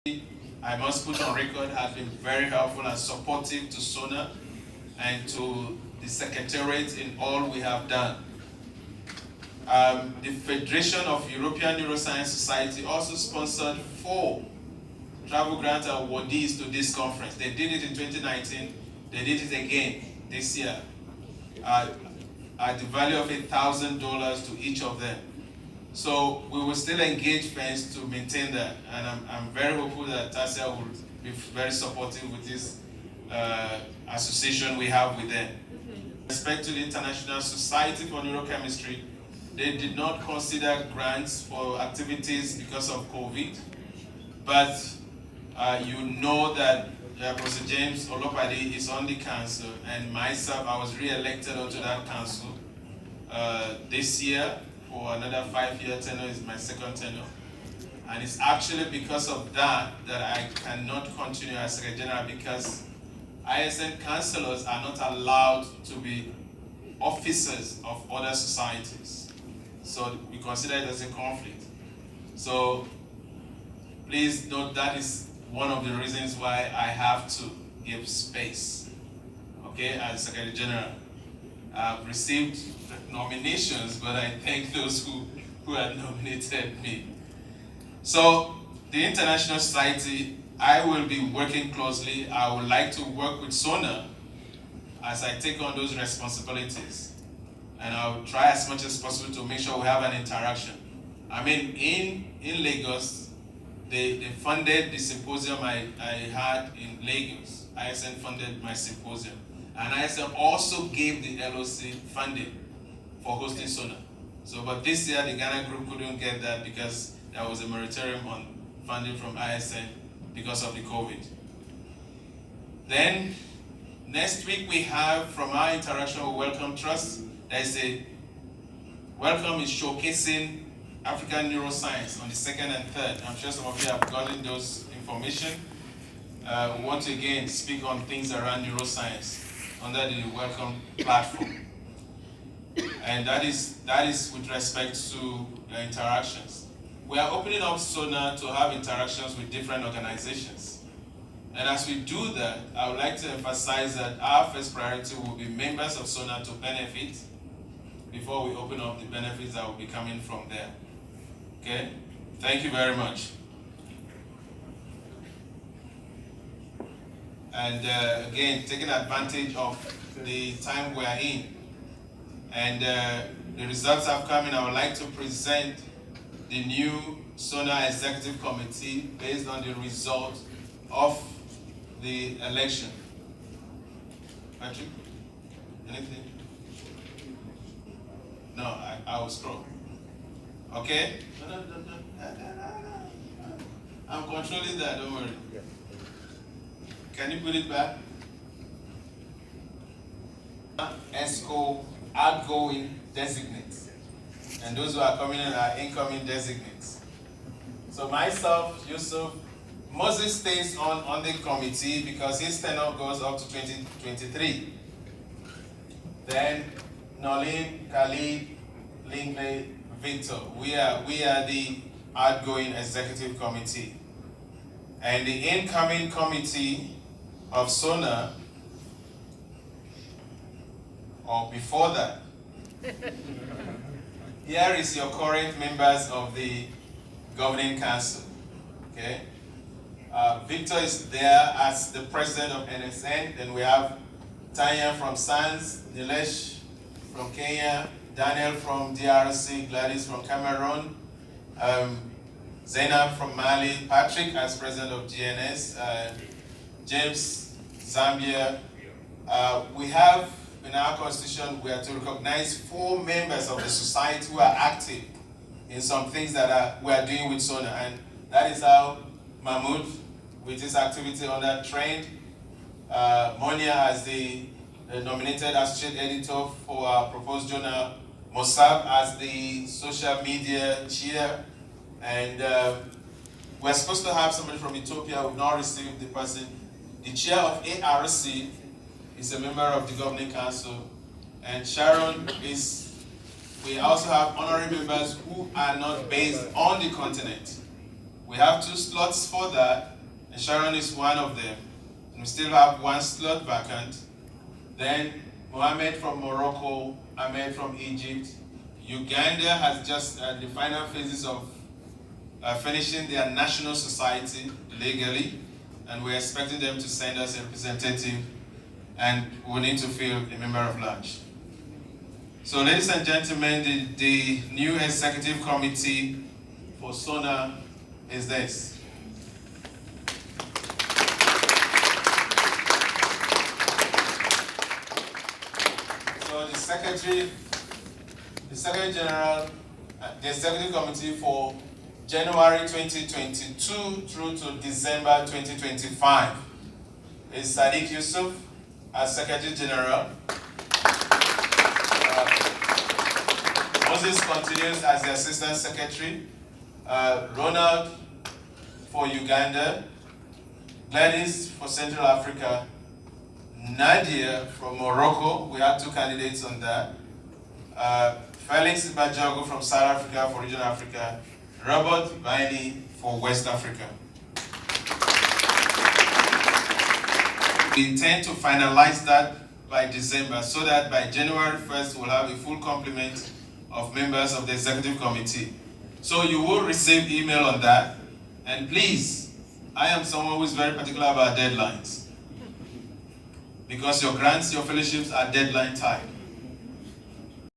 I must put on record, has been very helpful and supportive to SONA and to the Secretariat in all we have done. The Federation of European Neuroscience Society also sponsored 4 travel grant awardees to this conference. They did it in 2019, they did it again this year at the value of $1,000 to each of them. So we will still engage friends to maintain that, and I'm very hopeful that TASIA will be very supportive with this association we have with them. With respect to the International Society for Neurochemistry, they did not consider grants for activities because of COVID, but you know that Professor James Olopade is on the council, and myself, I was re-elected onto that council this year for another 5-year tenure. Is my second tenure. And it's actually because of that that I cannot continue as Secretary General, because ISN councillors are not allowed to be officers of other societies. So we consider it as a conflict. So please note that is one of the reasons why I have to give space, okay, as Secretary General. I've received nominations, but I thank those who had nominated me. So the International Society, I will be working closely. I would like to work with SONA as I take on those responsibilities. And I will try as much as possible to make sure we have an interaction. I mean, in Lagos, they funded the symposium I had in Lagos. ISN funded my symposium. And ISN also gave the LOC funding for hosting SONA. So, but this year the Ghana group couldn't get that because there was a moratorium on funding from ISN because of the COVID. Then, next week we have from our interaction with Wellcome Trust, there's a Wellcome is showcasing African neuroscience on the 2nd and 3rd. I'm sure some of you have gotten those information. We want to again speak on things around neuroscience under the Wellcome platform. And that is with respect to interactions. We are opening up SONA to have interactions with different organizations. And as we do that, I would like to emphasize that our first priority will be members of SONA to benefit before we open up the benefits that will be coming from there. Okay? Thank you very much. And again, taking advantage of the time we are in, and the results have come in, I would like to present the new SONA Executive Committee based on the result of the election. Patrick, anything? No, I will scroll. Okay? No. I'm controlling that, don't worry. Can you put it back? ESCO outgoing designates. And those who are coming in are incoming designates. So myself, Yusuf, Moses stays on the committee because his tenure goes up to 2023. Then Nolin, Khalid, Lingley, Victor. We are the outgoing executive committee. And the incoming committee of SONA, or before that, here is your current members of the governing council. Okay, Victor is there as the president of NSN. Then we have Tanya from SANS, Nilesh from Kenya, Daniel from DRC, Gladys from Cameroon, Zainab from Mali, Patrick as president of GNS, James, Zambia. We have in our constitution, we are to recognize 4 members of the society who are active in some things that we are doing with SONA, and that is how Mahmoud, with his activity on that trend, Monia as the nominated associate editor for our proposed journal, Mossab as the social media chair, and we're supposed to have somebody from Ethiopia. We've not received the person. The chair of ARC is a member of the governing council, and Sharon is, we also have honorary members who are not based on the continent. We have 2 slots for that, and Sharon is one of them. And we still have 1 slot vacant. Then Mohammed from Morocco, Ahmed from Egypt. Uganda has just the final phases of finishing their national society legally, and we're expecting them to send us a representative, and we need to fill a member of lunch. So ladies and gentlemen, the new executive committee for SONA is this. So the Secretary General, the Executive Committee for January 2022 through to December 2025 is Sadiq Yusuf as Secretary General. Moses continues as the Assistant Secretary. Ronald for Uganda. Gladys for Central Africa. Nadia from Morocco. We have 2 candidates on that. Felix Bajogo from South Africa for Regional Africa. Robert Bailey for West Africa. We intend to finalize that by December so that by January 1st we'll have a full complement of members of the Executive Committee. So you will receive email on that. And please, I am someone who is very particular about deadlines. Because your grants, your fellowships are deadline tied.